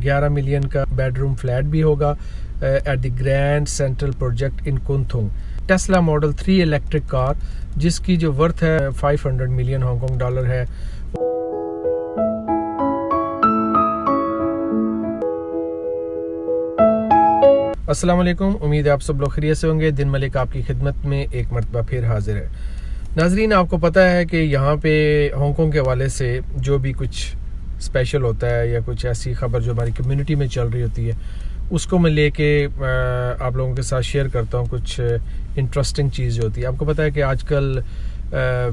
11 million का bedroom flat भी होगा at the grand central project in कुंथुंग। टेस्ला मॉडल 3 इलेक्ट्रिक कार जिसकी जो वर्थ है 500 मिलियन हांगकांग डॉलर है। अस्सलाम वालेकुम, उम्मीद है आप सब लोग खैरियत से होंगे। दिन मलिक आपकी खिदमत में एक मरतबा फिर हाजिर है। नाजरीन, आपको पता है कि यहाँ पे हांगकांग के हवाले से जो भी कुछ स्पेशल होता है या कुछ ऐसी खबर जो हमारी कम्युनिटी में चल रही होती है उसको मैं लेके आप लोगों के साथ शेयर करता हूँ। कुछ इंटरेस्टिंग चीज़ जो होती है, आपको पता है कि आजकल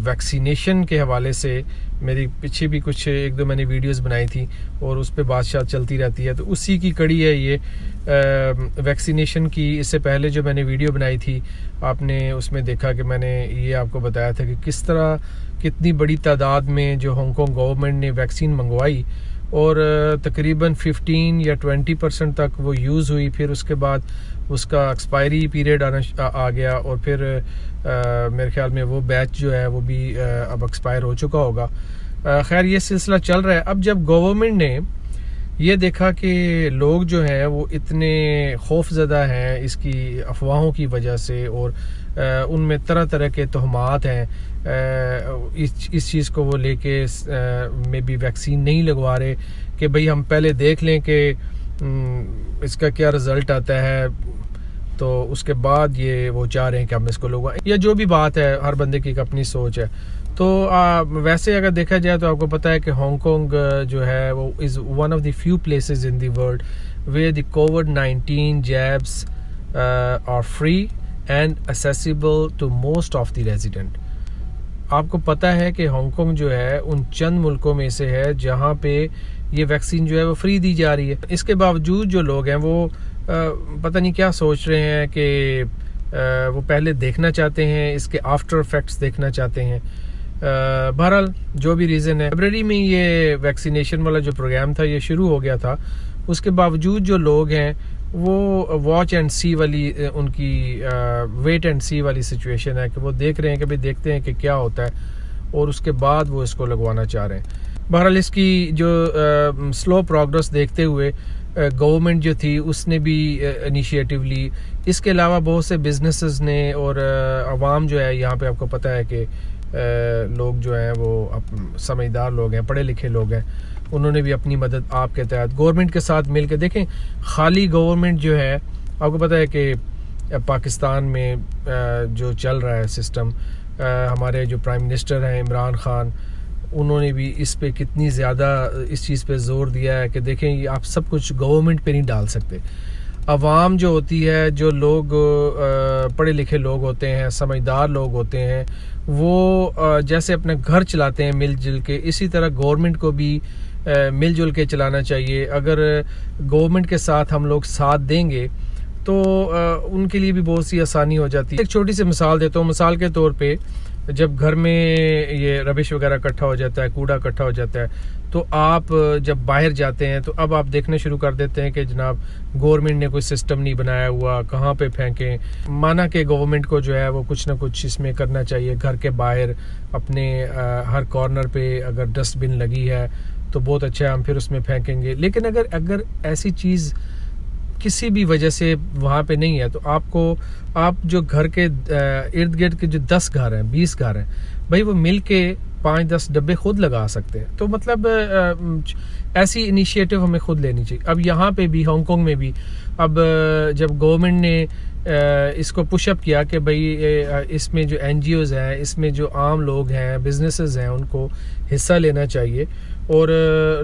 वैक्सीनेशन के हवाले से मेरी पीछे भी कुछ एक दो मैंने वीडियोस बनाई थी और उस पर बातचीत चलती रहती है, तो उसी की कड़ी है ये वैक्सीनेशन की। इससे पहले जो मैंने वीडियो बनाई थी आपने उसमें देखा कि मैंने ये आपको बताया था कि किस तरह कितनी बड़ी तादाद में जो हांगकांग गवर्नमेंट ने वैक्सीन मंगवाई और तकरीबन 15 या 20% तक वो यूज़ हुई। फिर उसके बाद उसका एक्सपायरी पीरियड आ गया और फिर मेरे ख्याल में वो बैच जो है वो भी अब एक्सपायर हो चुका होगा। खैर ये सिलसिला चल रहा है। अब जब गवर्नमेंट ने ये देखा कि लोग जो हैं वो इतने खौफज़दा हैं इसकी अफवाहों की वजह से और उनमें तरह तरह के तोहमात हैं, इस चीज़ को वो लेके में भी वैक्सीन नहीं लगवा रहे कि भाई हम पहले देख लें कि इसका क्या रिज़ल्ट आता है, तो उसके बाद ये वो चाह रहे हैं कि हम इसको लगवाएं। या जो भी बात है, हर बंदे की एक अपनी सोच है। तो वैसे अगर देखा जाए तो आपको पता है कि हांगकांग जो है वो is one of the few places in the world where the कोविड-19 jabs are free and accessible to most of the resident. आपको पता है कि हांगकांग जो है उन चंद मुल्कों में से है जहाँ पे ये वैक्सीन जो है वो फ्री दी जा रही है। इसके बावजूद जो लोग हैं वो पता नहीं क्या सोच रहे हैं कि वो पहले देखना चाहते हैं, इसके आफ्टर इफेक्ट्स देखना चाहते हैं। बहरहाल जो भी रीज़न है, फरवरी में ये वैक्सीनेशन वाला जो प्रोग्राम था ये शुरू हो गया था। उसके बावजूद जो लोग हैं वो वॉच एंड सी वाली उनकी वेट एंड सी वाली सिचुएशन है कि वो देख रहे हैं कि भाई देखते हैं कि क्या होता है और उसके बाद वो इसको लगवाना चाह रहे हैं। बहरहाल इसकी जो स्लो प्रोग्रेस देखते हुए गवर्नमेंट जो थी उसने भी इनिशिएटिव ली। इसके अलावा बहुत से बिजनेसेस ने और आवाम जो है यहाँ पे आपको पता है कि लोग जो हैं वो समझदार लोग हैं, पढ़े लिखे लोग हैं, उन्होंने भी अपनी मदद आपके तहत गवर्नमेंट के साथ मिल के देखें। खाली गवर्नमेंट जो है, आपको पता है कि पाकिस्तान में जो चल रहा है सिस्टम, हमारे जो प्राइम मिनिस्टर हैं इमरान खान, उन्होंने भी इस पे कितनी ज़्यादा इस चीज़ पे जोर दिया है कि देखें ये आप सब कुछ गवर्नमेंट पे नहीं डाल सकते। अवाम जो होती है, जो लोग पढ़े लिखे लोग होते हैं, समझदार लोग होते हैं, वो जैसे अपना घर चलाते हैं मिलजुल के, इसी तरह गवर्नमेंट को भी मिलजुल के चलाना चाहिए। अगर गवर्नमेंट के साथ हम लोग साथ देंगे तो उनके लिए भी बहुत सी आसानी हो जाती है। एक छोटी सी मिसाल देता हूँ। मिसाल के तौर पे जब घर में ये रबिश वगैरह इकट्ठा हो जाता है, कूड़ा इकट्ठा हो जाता है, तो आप जब बाहर जाते हैं तो अब आप देखने शुरू कर देते हैं कि जनाब गवर्नमेंट ने कोई सिस्टम नहीं बनाया हुआ, कहाँ पे फेंकें। माना कि गवर्नमेंट को जो है वो कुछ ना कुछ इसमें करना चाहिए। घर के बाहर अपने हर कॉर्नर पे अगर डस्टबिन लगी है तो बहुत अच्छा है, हम फिर उसमें फेंकेंगे। लेकिन अगर ऐसी चीज़ किसी भी वजह से वहाँ पे नहीं है तो आप जो घर के इर्द गिर्द के जो 10 घर हैं, 20 घर हैं, भाई वो मिल के 5-10 डब्बे खुद लगा सकते हैं। तो मतलब ऐसी इनिशिएटिव हमें खुद लेनी चाहिए। अब यहाँ पे भी हांगकांग में भी अब जब गवर्नमेंट ने इसको पुशअप किया कि भाई इसमें जो NGOs हैं, इसमें जो आम लोग हैं, बिजनेसेस हैं, उनको हिस्सा लेना चाहिए और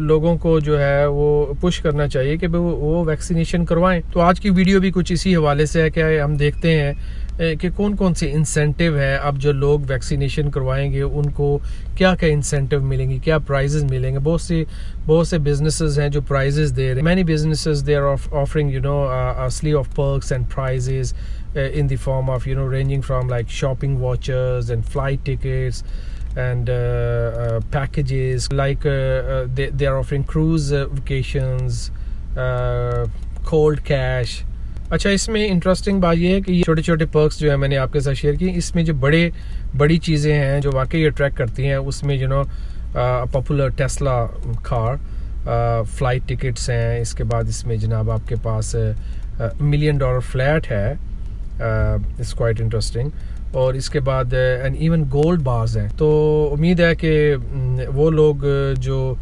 लोगों को जो है वो पुश करना चाहिए कि वो वैक्सीनेशन करवाएं। तो आज की वीडियो भी कुछ इसी हवाले से है कि हम देखते हैं कि कौन कौन से इंसेंटिव है। अब जो लोग वैक्सीनेशन करवाएंगे उनको क्या क्या इंसेंटिव मिलेंगे, क्या प्राइजेस मिलेंगे। बहुत से बिजनेसेस हैं जो प्राइजेस दे रहे हैं। Many businesses they are offering a slew of perks and prizes in the form of ranging from like shopping vouchers and flight tickets and packages like they are offering cruise vacations, cold cash। अच्छा, इसमें interesting बात यह है कि ये छोटे छोटे perks जो है मैंने आपके साथ शेयर की, इसमें जो बड़ी चीज़ें हैं जो वाकई अट्रैक्ट करती हैं, उसमें popular Tesla car flight tickets हैं, इसके बाद इसमें जनाब आपके पास $1 मिलियन फ्लैट है, इट्स क्वाइट इंटरेस्टिंग। और इसके बाद एंड इवन गोल्ड बार्स हैं। तो उम्मीद है कि वो लोग जो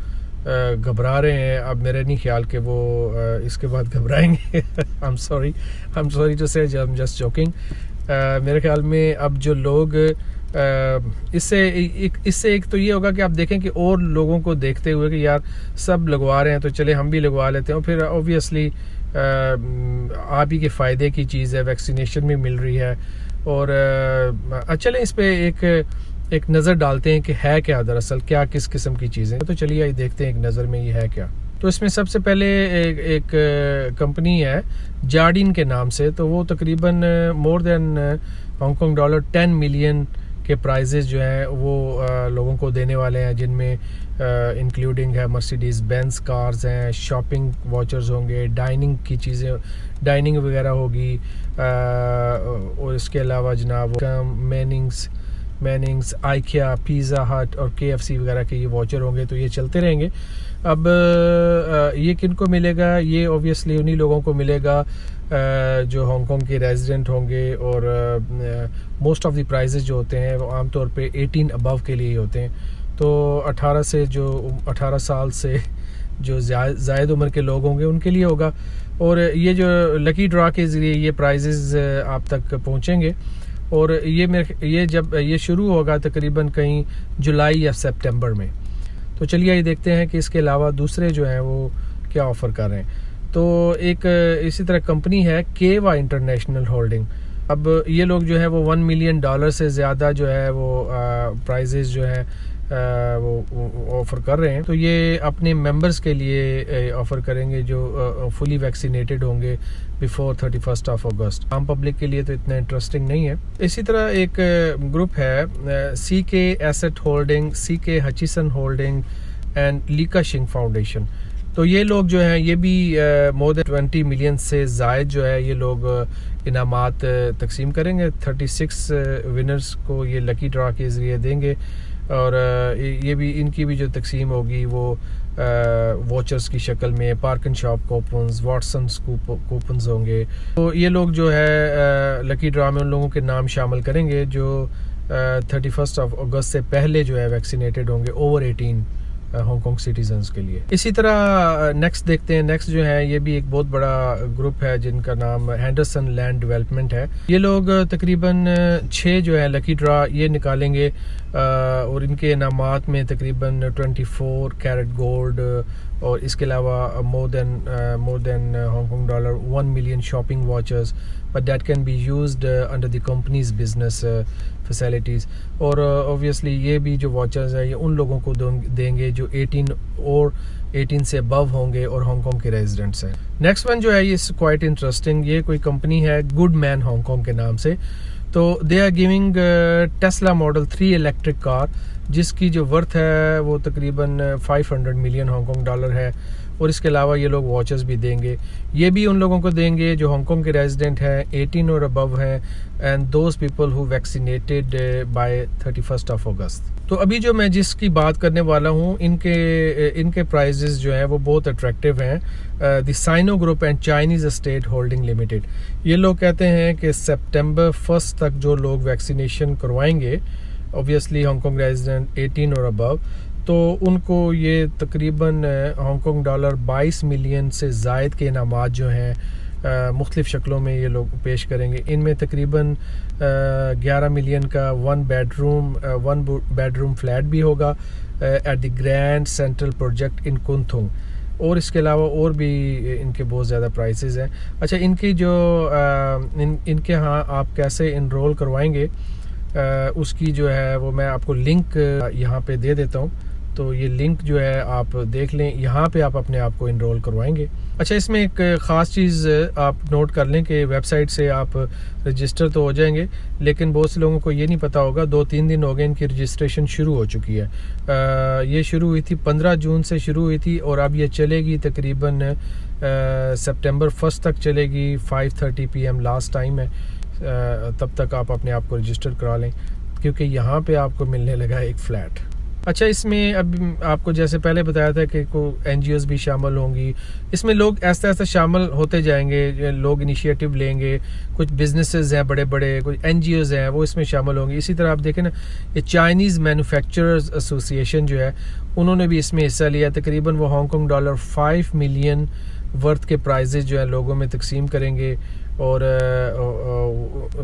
घबरा रहे हैं, अब मेरे नहीं ख्याल कि वो इसके बाद घबराएंगे। आई एम सॉरी टू से, आई एम जस्ट जोकिंग। मेरे ख्याल में अब जो लोग इससे एक तो ये होगा कि आप देखें कि और लोगों को देखते हुए कि यार सब लगवा रहे हैं तो चले हम भी लगवा लेते हैं, और फिर ऑब्वियसली आप ही के फ़ायदे की चीज़ है, वैक्सीनेशन भी मिल रही है। और चलें इस पे एक नज़र डालते हैं कि है क्या दरअसल, क्या किस किस्म की चीज़ें। तो चलिए आइए देखते हैं एक नज़र में ये है क्या। तो इसमें सबसे पहले एक कंपनी है जार्डिन के नाम से, तो वो तकरीबन more than Hong Kong dollar 10 million के प्राइजेस जो हैं वो लोगों को देने वाले हैं, जिनमें इंक्लूडिंग है मर्सिडीज़ बेंज कार्स हैं, शॉपिंग वाउचर्स होंगे, डाइनिंग की चीज़ें, डाइनिंग वगैरह होगी, और इसके अलावा जनाब मैनिंग्स, आइकिया, पिज़्ज़ा हट और KFC वगैरह के ये वाउचर होंगे। तो ये चलते रहेंगे। अब ये किन को मिलेगा? ये ऑब्वियसली उन्हीं लोगों को मिलेगा जो हांगकॉन्ग के रेजिडेंट होंगे, और मोस्ट ऑफ द प्राइजेस जो होते हैं वो आमतौर पे 18 अबव के लिए ही होते हैं। तो 18 साल से जो ज़ायद उम्र के लोग होंगे उनके लिए होगा। और ये जो लकी ड्रा के ज़रिए ये प्राइजेस आप तक पहुँचेंगे, और ये जब ये शुरू होगा तकरीबन कहीं जुलाई या सितंबर में। तो चलिए ये देखते हैं कि इसके अलावा दूसरे जो हैं वो क्या ऑफ़र कर रहे हैं। तो एक इसी तरह कंपनी है केवा इंटरनेशनल होल्डिंग। अब ये लोग जो है वो $1 मिलियन से ज़्यादा जो है वो प्राइजेस जो है वो ऑफ़र कर रहे हैं। तो ये अपने मेंबर्स के लिए ऑफ़र करेंगे जो फुली वैक्सीनेटेड होंगे बिफोर 31 अगस्त। आम पब्लिक के लिए तो इतना इंटरेस्टिंग नहीं है। इसी तरह एक ग्रुप है CK asset holding, CK Hutchison holding and Leica शिंग फाउंडेशन। तो ये लोग जो हैं ये भी मोर देन 20 मिलियन से ज़ायद जो है ये लोग इनामात तकसीम करेंगे। 36 विनर्स को ये लकी ड्रा के ज़रिए देंगे, और ये भी इनकी भी जो तकसीम होगी वो वॉचर्स की शक्ल में, Park and Shop coupons, Watsons coupons होंगे। तो ये लोग जो है लकी ड्रा में उन लोगों के नाम शामिल करेंगे जो 31 अगस्त से पहले जो है वैक्सीनेटेड होंगे, ओवर 18 हांगकॉन्ग सिटीजन्स के लिए। इसी तरह नेक्स्ट देखते हैं। नेक्स्ट जो है ये भी एक बहुत बड़ा ग्रुप है जिनका नाम हेंडरसन लैंड डेवलपमेंट है। ये लोग तकरीबन 6 जो है लकी ड्रा ये निकालेंगे, और इनके इनामात में तकरीबन 24 कैरेट गोल्ड, और इसके अलावा more than Hong Kong dollar 1 million shopping vouchers, but that can be used under the companies business facilities. और ऑब्वियसली ये भी जो वाउचर्स है ये उन लोगों को देंगे जो 18 से अबव होंगे और हांगकॉन्ग के रेजिडेंट्स हैं। नेक्स्ट वन जो है ये क्वाइट इंटरेस्टिंग। ये कोई कंपनी है गुड मैन हांगकॉन्ग के नाम से। तो they are giving Tesla model 3 electric car, जिसकी जो वर्थ है वो तकरीबन 500 मिलियन हांगकॉन्ग डॉलर है। और इसके अलावा ये लोग वॉचर्स भी देंगे। ये भी उन लोगों को देंगे जो हांगकॉन्ग के रेजिडेंट हैं, 18 और अबव हैं, and those people who vaccinated by 31 August. तो अभी जो मैं जिसकी बात करने वाला हूँ इनके प्राइजेस जो हैं वो बहुत अट्रैक्टिव हैं। The Sino group and Chinese state holding limited, ये लोग कहते हैं कि सितंबर 1 तक जो लोग वैक्सीनेशन करवाएंगे, ऑब्वियसली हांगकॉन्ग रेजिडेंट 18 और अबव, तो उनको ये तकरीबन हांगकॉन्ग डॉलर 22 मिलियन से ज़ायद के इनामात जो हैं मुख्तलिफ़ शक्लों में ये लोग पेश करेंगे। इनमें तकरीबन 11 मिलियन का वन बेडरूम फ्लैट भी होगा at the grand central project in कुंथुंग, और इसके अलावा और भी इनके बहुत ज़्यादा प्राइसेस हैं। अच्छा, इनकी जो इनके यहाँ आप कैसे इनरोल करवाएंगे उसकी जो है वो मैं आपको लिंक यहाँ पे दे देता हूँ। तो ये लिंक जो है आप देख लें, यहाँ पे आप अपने आप को इनरोल करवाएंगे। अच्छा, इसमें एक ख़ास चीज़ आप नोट कर लें कि वेबसाइट से आप रजिस्टर तो हो जाएंगे, लेकिन बहुत से लोगों को ये नहीं पता होगा 2-3 दिन हो गए इनकी रजिस्ट्रेशन शुरू हो चुकी है। ये शुरू हुई थी 15 जून से शुरू हुई थी, और अब ये चलेगी तकरीबन सितंबर 1 तक चलेगी। 5:30 PM लास्ट टाइम है। तब तक आप अपने आप को रजिस्टर करा लें, क्योंकि यहाँ पे आपको मिलने लगा एक फ़्लैट। अच्छा, इसमें अब आपको जैसे पहले बताया था कि को एनजीओज भी शामिल होंगी, इसमें लोग ऐसा ऐसा शामिल होते जाएंगे, लोग इनिशिएटिव लेंगे, कुछ बिजनेसेस हैं बड़े बड़े, कुछ एनजीओज हैं वो इसमें शामिल होंगे। इसी तरह आप देखें ना, ये चाइनीज़ मैन्युफैक्चरर्स एसोसिएशन जो है उन्होंने भी इसमें हिस्सा लिया। तकरीबन वो हांगकॉन्ग डॉलर 5 मिलियन वर्थ के प्राइजेज जो है लोगों में तकसीम करेंगे, और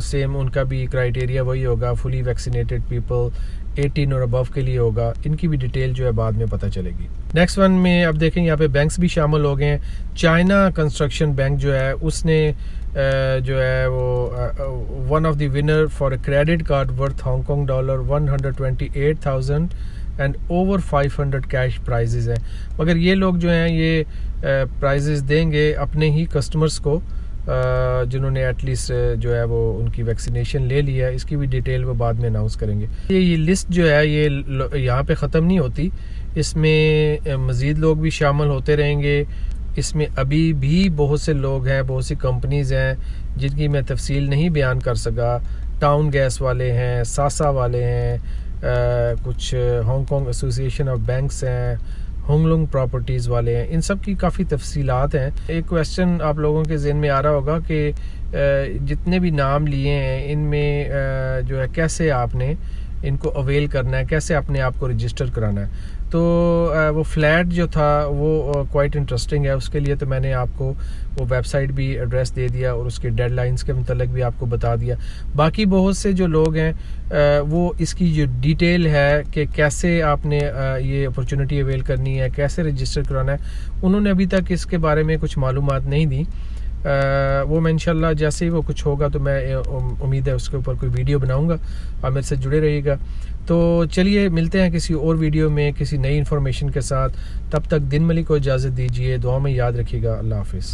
सेम उनका भी क्राइटेरिया वही होगा, फुली वैक्सीनेटेड पीपल 18 और अबव के लिए होगा। इनकी भी डिटेल जो है बाद में पता चलेगी। नेक्स्ट वन में अब देखें यहाँ पे बैंक्स भी शामिल हो गए हैं। चाइना कंस्ट्रक्शन बैंक जो है उसने जो है वो one of the winner for a credit card worth Hong Kong dollar 128,000 and over 500 cash prizes हैं। मगर ये लोग जो हैं ये प्राइजेज देंगे अपने ही कस्टमर्स को जिन्होंने एटलीस्ट जो है वो उनकी वैक्सीनेशन ले लिया है। इसकी भी डिटेल वो बाद में अनाउंस करेंगे। ये लिस्ट जो है ये यहाँ पे ख़त्म नहीं होती, इसमें मज़ीद लोग भी शामिल होते रहेंगे। इसमें अभी भी बहुत से लोग हैं, बहुत सी कंपनीज़ हैं जिनकी मैं तफसील नहीं बयान कर सका। टाउन गैस वाले हैं, सासा वाले हैं, कुछ हांगकॉन्ग एसोसिएशन ऑफ बैंक्स हैं, होंगलोंग प्रॉपर्टीज़ वाले हैं। इन सब की काफ़ी तफसीलात हैं। एक क्वेश्चन आप लोगों के ज़हन में आ रहा होगा कि जितने भी नाम लिए हैं इनमें जो है कैसे आपने इनको अवेल करना है, कैसे अपने आप को रजिस्टर कराना है। तो वो फ्लैट जो था वो क्वाइट इंटरेस्टिंग है। उसके लिए तो मैंने आपको वो वेबसाइट भी एड्रेस दे दिया और उसके डेडलाइंस के मतलब भी आपको बता दिया। बाकी बहुत से जो लोग हैं वो इसकी जो डिटेल है कि कैसे आपने ये अपॉर्चुनिटी अवेल करनी है, कैसे रजिस्टर कराना है, उन्होंने अभी तक इसके बारे में कुछ मालूमात नहीं दी। वो मैं इंशाल्लाह जैसे ही वो कुछ होगा तो मैं उम्मीद है उसके ऊपर कोई वीडियो बनाऊंगा। आप मेरे से जुड़े रहिएगा। तो चलिए मिलते हैं किसी और वीडियो में किसी नई इन्फॉर्मेशन के साथ। तब तक दिन मलिक को इजाज़त दीजिए। दुआ में याद रखिएगा। अल्लाह हाफिज़।